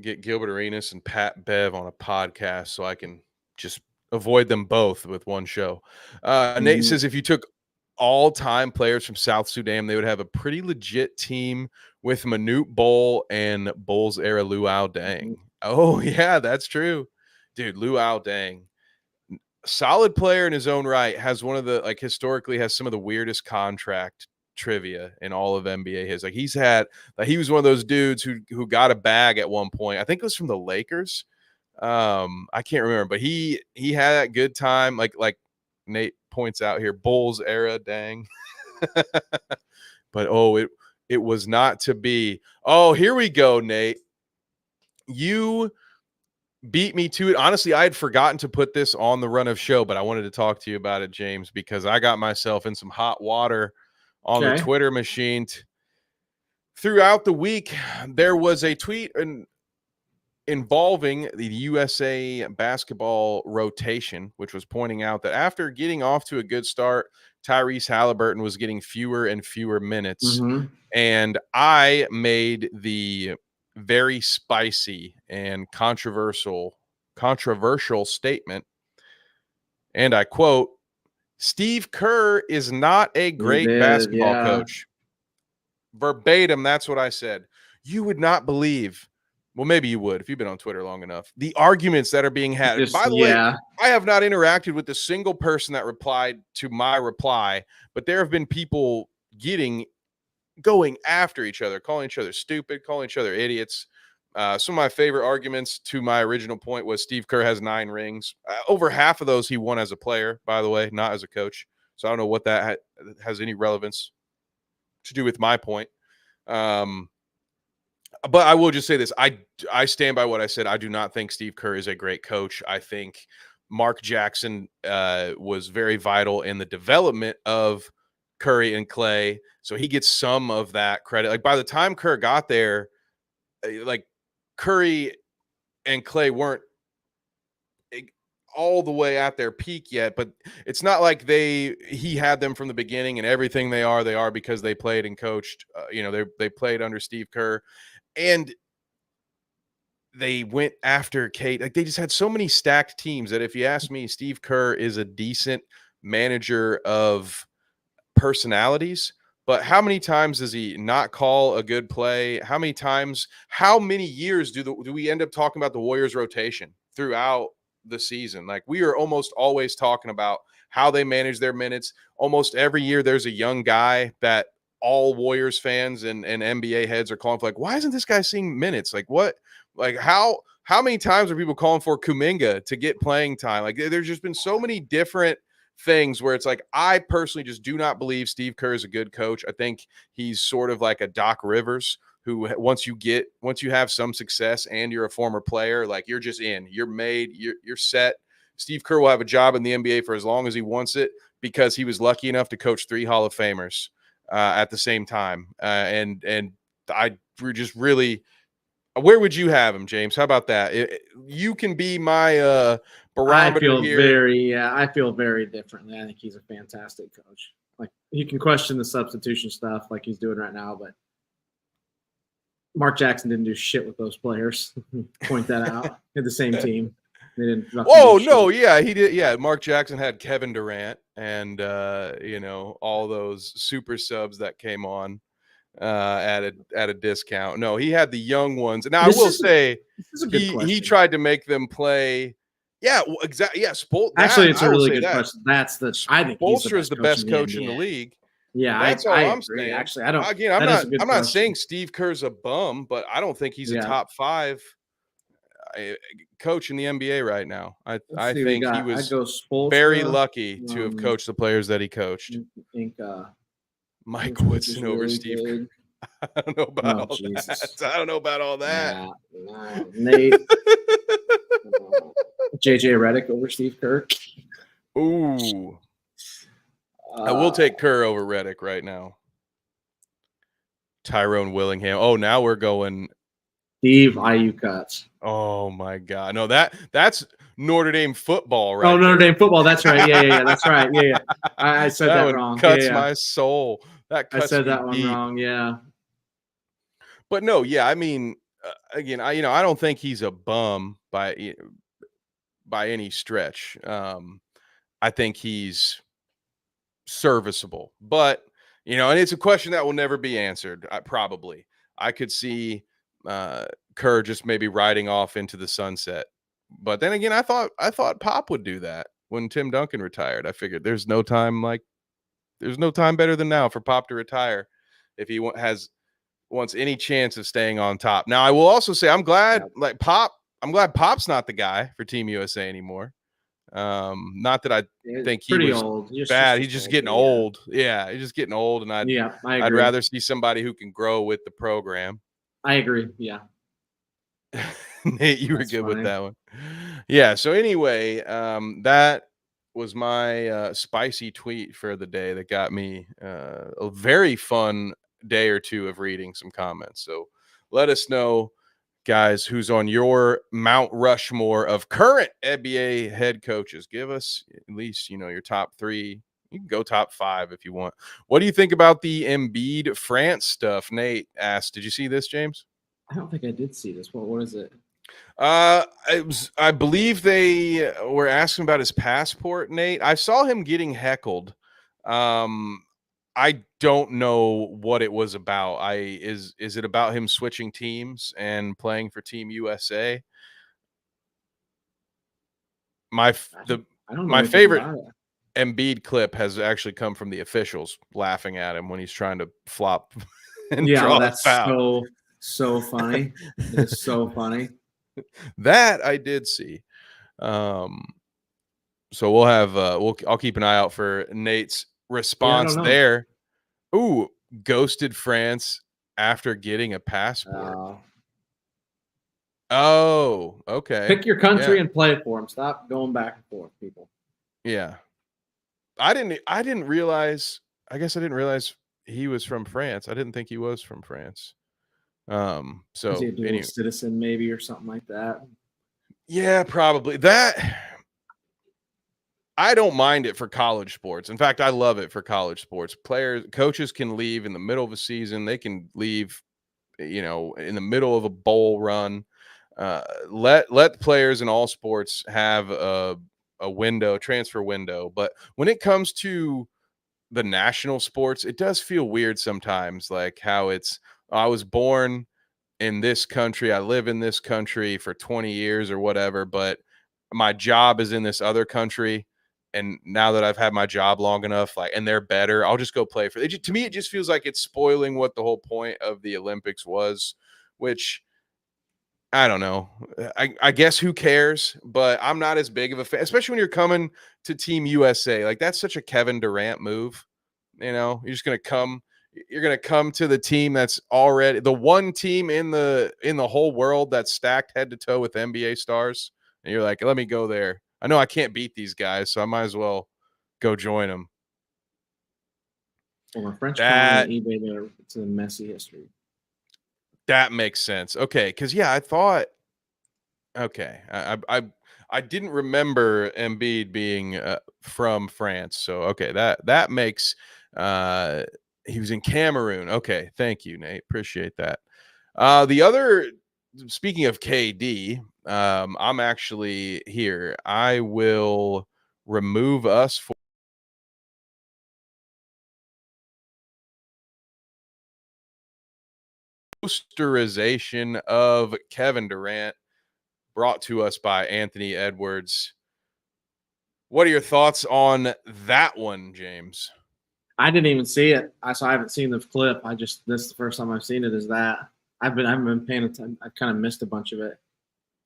Get Gilbert Arenas and Pat Bev on a podcast so I can just avoid them both with one show. Nate says if you took all-time players from South Sudan, they would have a pretty legit team with Manute Bol and Bulls era Luau Deng. Oh yeah, that's true, dude. Luau Deng, solid player in his own right, has one of the historically has some of the weirdest contract trivia in all of NBA. His he was one of those dudes who got a bag at one point. I think it was from the Lakers. I can't remember, but he had that good time. Like Nate points out here, Bulls era, dang. But it was not to be. Oh, here we go, Nate. You beat me to it. Honestly, I had forgotten to put this on the run of show, but I wanted to talk to you about it, James, because I got myself in some hot water on the Twitter machine. Throughout the week, there was a tweet involving the USA basketball rotation, which was pointing out that after getting off to a good start, Tyrese Halliburton was getting fewer and fewer minutes. And I made the very spicy and controversial statement, and I quote, Steve Kerr is not a great basketball coach. Verbatim, that's what I said. You would not believe, well, maybe you would if you've been on Twitter long enough, the arguments that are being had. By the way, I have not interacted with a single person that replied to my reply, but there have been people going after each other, calling each other stupid, calling each other idiots. Some of my favorite arguments to my original point was Steve Kerr has 9 rings. Over half of those he won as a player, by the way, not as a coach. So I don't know what that has any relevance to do with my point. But I will just say this. I stand by what I said. I do not think Steve Kerr is a great coach. I think Mark Jackson was very vital in the development of Curry and Clay. So he gets some of that credit. Like by the time Kerr got there, like Curry and Clay weren't all the way at their peak yet, but it's not like he had them from the beginning and everything they are because they played and coached. They played under Steve Kerr, and they went after Kate. Like they just had so many stacked teams that if you ask me, Steve Kerr is a decent manager of personalities. But how many times does he not call a good play? How many years do we end up talking about the Warriors rotation throughout the season? Like we are almost always talking about how they manage their minutes. Almost every year there's a young guy that all Warriors fans and NBA heads are calling for, like, why isn't this guy seeing minutes? Like what? Like how many times are people calling for Kuminga to get playing time? Like there's just been so many different things where it's like, I personally just do not believe Steve Kerr is a good coach. I think he's sort of like a Doc Rivers who once you have some success and you're a former player, like you're just in, you're made, you're set. Steve Kerr will have a job in the NBA for as long as he wants it because he was lucky enough to coach 3 Hall of Famers at the same time. And we're just really, where would you have him, James? How about that? You can be my barometer here. I feel very differently. I think he's a fantastic coach. Like you can question the substitution stuff like he's doing right now, but Mark Jackson didn't do shit with those players. Point that out. Had the same team. They didn't. Oh no, yeah, he did. Yeah, Mark Jackson had Kevin Durant and all those super subs that came on at a discount. No, he had the young ones. Now I will say he tried to make them play. Yeah, well, exactly. Yeah, actually, it's a really good question. I think Spoelstra is the best coach in the league. Yeah, that's all I'm saying. Actually, I don't. Again, I'm not saying Steve Kerr's a bum, but I don't think he's a top 5 coach in the NBA right now. I think he was very lucky to have coached the players that he coached. I think Mike Woodson over really Steve Kerr. I don't know about all that. I don't know about all that. Nate. JJ Redick over Steve Kerr. Ooh. I will take Kerr over Redick right now. Tyrone Willingham. Oh, now we're going Steve IU cuts. Oh my God. No, that's Notre Dame football, right? Oh, Notre there. Dame football. That's right. Yeah. That's right. Yeah. I said that one wrong. cuts Yeah. my soul. That I cuts said me that one deep. wrong. Yeah. But no, yeah, I mean, again, I don't think he's a bum by any stretch. I think he's serviceable, but and it's a question that will never be answered. Probably, I could see Kerr just maybe riding off into the sunset. But then again, I thought Pop would do that when Tim Duncan retired. I figured there's no time better than now for Pop to retire if he wants any chance of staying on top. Now, I will also say I'm glad I'm glad Pop's not the guy for Team USA anymore. Not that I It's think he pretty was old. bad. He's just Old, getting yeah. old. Yeah, he's just getting old, and Yeah, I I'd agree. rather see somebody who can grow with the program. I agree. Yeah. Nate, you were That's good with funny. that one. Yeah. So anyway, that was my spicy tweet for the day that got me a very fun day or two of reading some comments. So let us know, guys, who's on your Mount Rushmore of current NBA head coaches. Give us at least, your top 3. You can go top 5 if you want. What do you think about the Embiid France stuff? Nate asked, did you see this, James? I don't think I did see this. What is it? I believe they were asking about his passport, Nate. I saw him getting heckled. I don't know what it was about. Is it about him switching teams and playing for Team USA? My I don't know my anything favorite about it. Embiid clip has actually come from the officials laughing at him when he's trying to flop and Yeah, draw a that's foul. so funny. It is so funny. That I did see. So we'll have I'll keep an eye out for Nate's Yeah, I response don't know. there. Ooh, ghosted France after getting a passport. Oh, okay. Pick your country Yeah. and play for them. Stop going back and forth, people. Yeah. I didn't realize I guess I didn't realize he was from France. I didn't think he was from France. Is he a So dual anyway, citizen, maybe, or something like that? yeah, probably. That I don't mind it for college sports. In fact, I love it for college sports. Coaches can leave in the middle of a season. They can leave, in the middle of a bowl run. Let players in all sports have a transfer window. But when it comes to the national sports, it does feel weird sometimes, like how I was born in this country, I live in this country for 20 years or whatever, but my job is in this other country. And now that I've had my job long enough, and they're better, I'll just go play for it. To me, it just feels like it's spoiling what the whole point of the Olympics was, which I don't know. I guess who cares? But I'm not as big of a fan, especially when you're coming to Team USA. Like, that's such a Kevin Durant move. You're gonna come to the team that's already the one team in the whole world that's stacked head to toe with NBA stars. And you're like, let me go there. I know I can't beat these guys, so I might as well go join them. Well, a French colony That on eBay, it's a messy history. that makes sense. Okay, because I thought okay, I didn't remember Embiid being from France, so okay, that makes uh, he was in Cameroon. Okay, thank you, Nate. Appreciate that. The other, speaking of KD, I'm actually here. I will remove us for posterization of Kevin Durant, brought to us by Anthony Edwards. What are your thoughts on that one, James? I didn't even see it. I haven't seen the clip. This is the first time I've seen it. Is that I haven't been paying attention. I've kind of missed a bunch of it.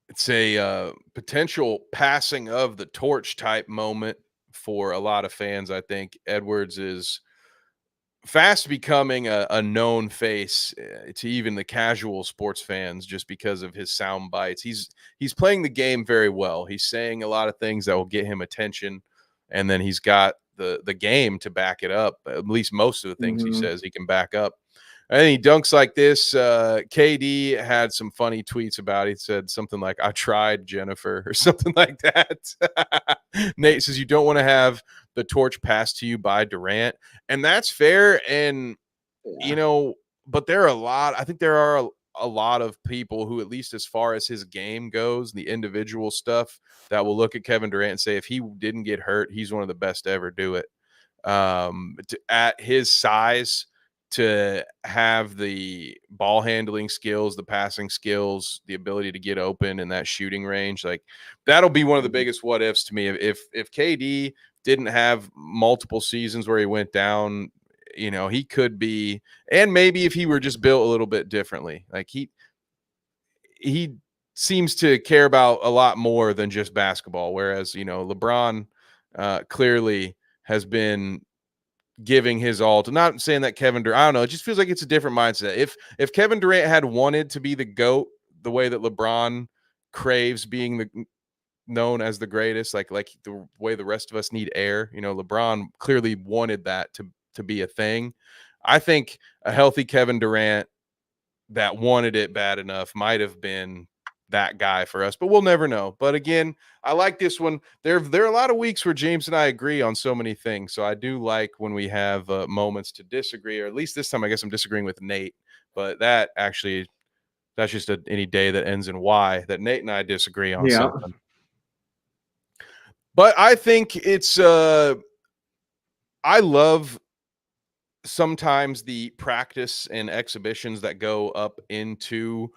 It's a potential passing of the torch type moment for a lot of fans. I think Edwards is fast becoming a known face to even the casual sports fans just because of his sound bites. He's playing the game very well. He's saying a lot of things that will get him attention, and then he's got the game to back it up. At least most of the things he says he can back up. And he dunks like this. KD had some funny tweets about it. He said something like, I tried, Jennifer, or something like that. Nate says, you don't want to have the torch passed to you by Durant. And that's fair. And, you know, but there are I think there are a lot of people who, at least as far as his game goes, the individual stuff, that will look at Kevin Durant and say, if he didn't get hurt, he's one of the best to ever do it. At his size, to have the ball handling skills, the passing skills, the ability to get open in that shooting range, like that'll be one of the biggest what ifs to me. If KD didn't have multiple seasons where he went down, you know, he could be, and maybe if he were just built a little bit differently, like he seems to care about a lot more than just basketball. Whereas, you know, LeBron clearly has been giving his all to, not saying that Kevin Durant, I don't know, it just feels like it's a different mindset. If Kevin Durant had wanted to be the GOAT the way that LeBron craves being known as the greatest, like the way the rest of us need air, you know, LeBron clearly wanted that to be a thing. I think a healthy Kevin Durant that wanted it bad enough might have been that guy for us, but we'll never know. But again, I like this one. There are a lot of weeks where James and I agree on so many things. So I do like when we have moments to disagree, or at least this time, I guess I'm disagreeing with Nate, but that's just any day that ends in Y, that Nate and I disagree on something. But I think it's, I love sometimes the practice and exhibitions that go up into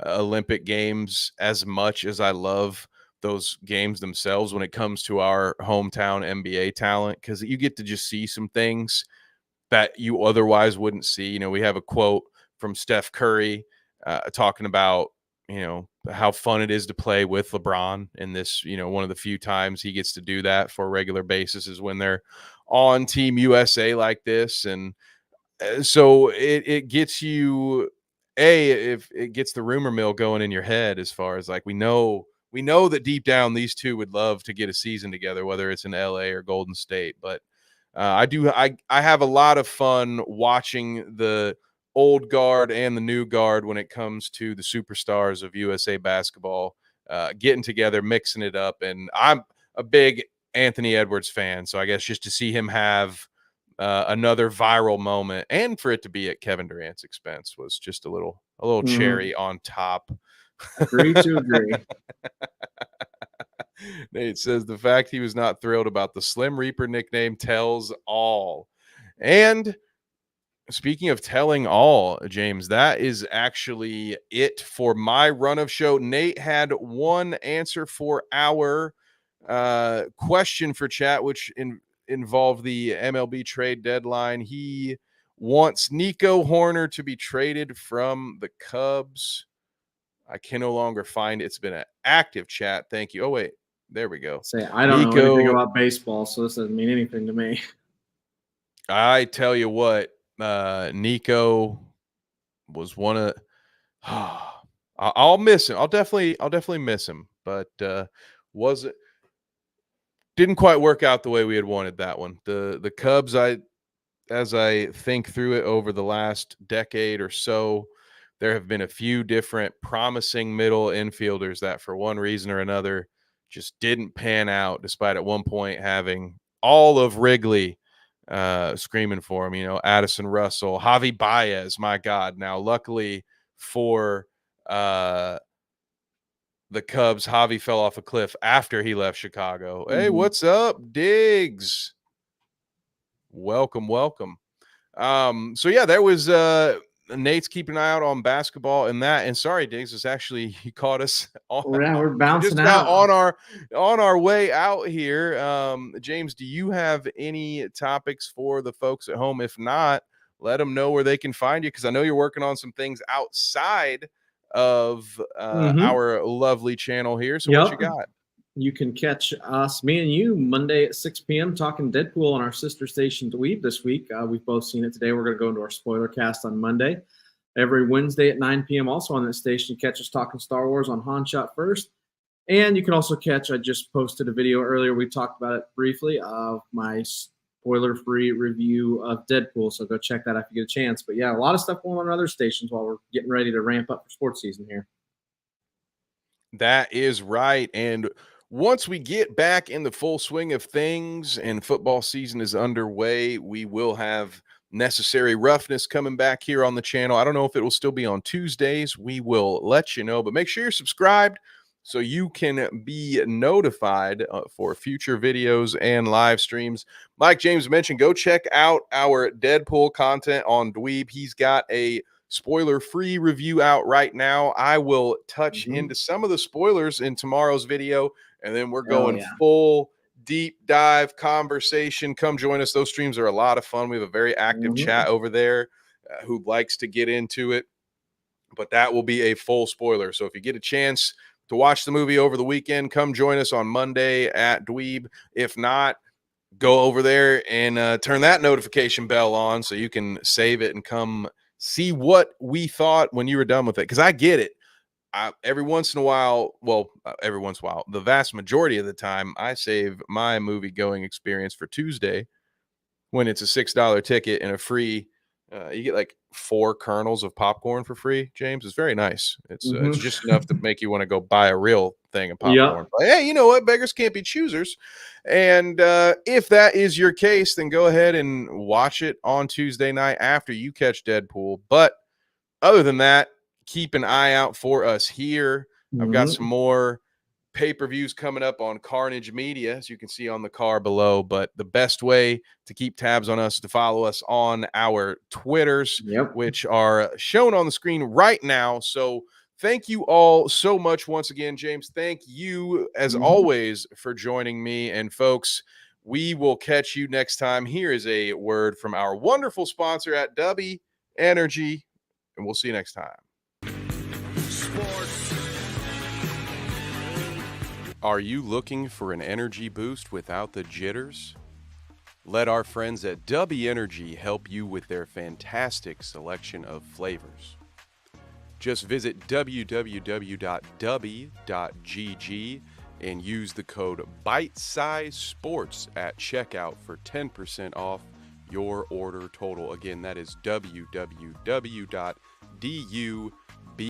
Olympic games as much as I love those games themselves when it comes to our hometown NBA talent, because you get to just see some things that you otherwise wouldn't see. You know, we have a quote from Steph Curry talking about, you know, how fun it is to play with LeBron. And this, you know, one of the few times he gets to do that for a regular basis is when they're on Team USA like this. And so it gets you, if it gets the rumor mill going in your head, as far as like, we know that deep down these two would love to get a season together, whether it's in LA or Golden State. But I have a lot of fun watching the old guard and the new guard when it comes to the superstars of USA basketball getting together, mixing it up. And I'm a big Anthony Edwards fan, so I guess just to see him have another viral moment, and for it to be at Kevin Durant's expense, was just a little cherry on top. Agree to agree. Nate says the fact he was not thrilled about the Slim Reaper nickname tells all. And speaking of telling all, James, that is actually it for my run of show. Nate had one answer for our question for chat, which involved the MLB trade deadline. He wants Nico Horner to be traded from the Cubs. I can no longer find it. It's been an active chat. Thank you. Oh, wait. There we go. Say, I don't know anything about baseball, so this doesn't mean anything to me. I tell you what, Nico was one of I'll miss him. I'll definitely miss him, but didn't quite work out the way we had wanted that one. The Cubs, as I think through it over the last decade or so, there have been a few different promising middle infielders that for one reason or another just didn't pan out, despite at one point having all of Wrigley screaming for him. You know, Addison Russell, Javi Baez, my God. Now, luckily for the Cubs, Javi fell off a cliff after he left Chicago. Hey, what's up, Diggs? Welcome. So yeah, there was Nate's keeping an eye out on basketball and that. And sorry, Diggs, is actually, he caught us we're bouncing just out on our way out here. James, do you have any topics for the folks at home? If not, let them know where they can find you, because I know you're working on some things outside of our lovely channel here. So what you got? You can catch us, me and you, Monday at 6 p.m. talking Deadpool on our sister station Dweeb this week. We've both seen it today. We're going to go into our spoiler cast on Monday. Every Wednesday at 9 p.m. also on that station, catch us talking Star Wars on Han Shot First. And you can also catch, I just posted a video earlier, we talked about it briefly, of my spoiler-free review of Deadpool. So go check that if you get a chance. But yeah, a lot of stuff going on other stations while we're getting ready to ramp up for sports season here. That is right. And once we get back in the full swing of things and football season is underway, we will have Necessary Roughness coming back here on the channel. I don't know if it will still be on Tuesdays. We will let you know, but make sure you're subscribed so you can be notified for future videos and live streams. Like James mentioned, go check out our Deadpool content on Dweeb. He's got a spoiler-free review out right now. I will touch into some of the spoilers in tomorrow's video, and then we're going full deep dive conversation. Come join us. Those streams are a lot of fun. We have a very active chat over there who likes to get into it, but that will be a full spoiler. So if you get a chance to watch the movie over the weekend, come join us on Monday at Dweeb. If not, go over there and turn that notification bell on so you can save it and come see what we thought when you were done with it. Because I get it. Every once in a while, the vast majority of the time, I save my movie going experience for Tuesday when it's a $6 ticket and a free. You get like 4 kernels of popcorn for free, James. It's very nice. It's just enough to make you want to go buy a real thing of popcorn. But hey, you know what? Beggars can't be choosers. And if that is your case, then go ahead and watch it on Tuesday night after you catch Deadpool. But other than that, keep an eye out for us here. I've got some more pay-per-views coming up on Carnage Media, as you can see on the car below. But the best way to keep tabs on us is to follow us on our Twitters, which are shown on the screen right now. So thank you all so much once again, James. Thank you, as always, for joining me. And folks, we will catch you next time. Here is a word from our wonderful sponsor at W Energy, and we'll see you next time. Sports. Are you looking for an energy boost without the jitters? Let our friends at W Energy help you with their fantastic selection of flavors. Just visit www.w.gg and use the code BITESIZESPORTS at checkout for 10% off your order total. Again, that is www.du.gg.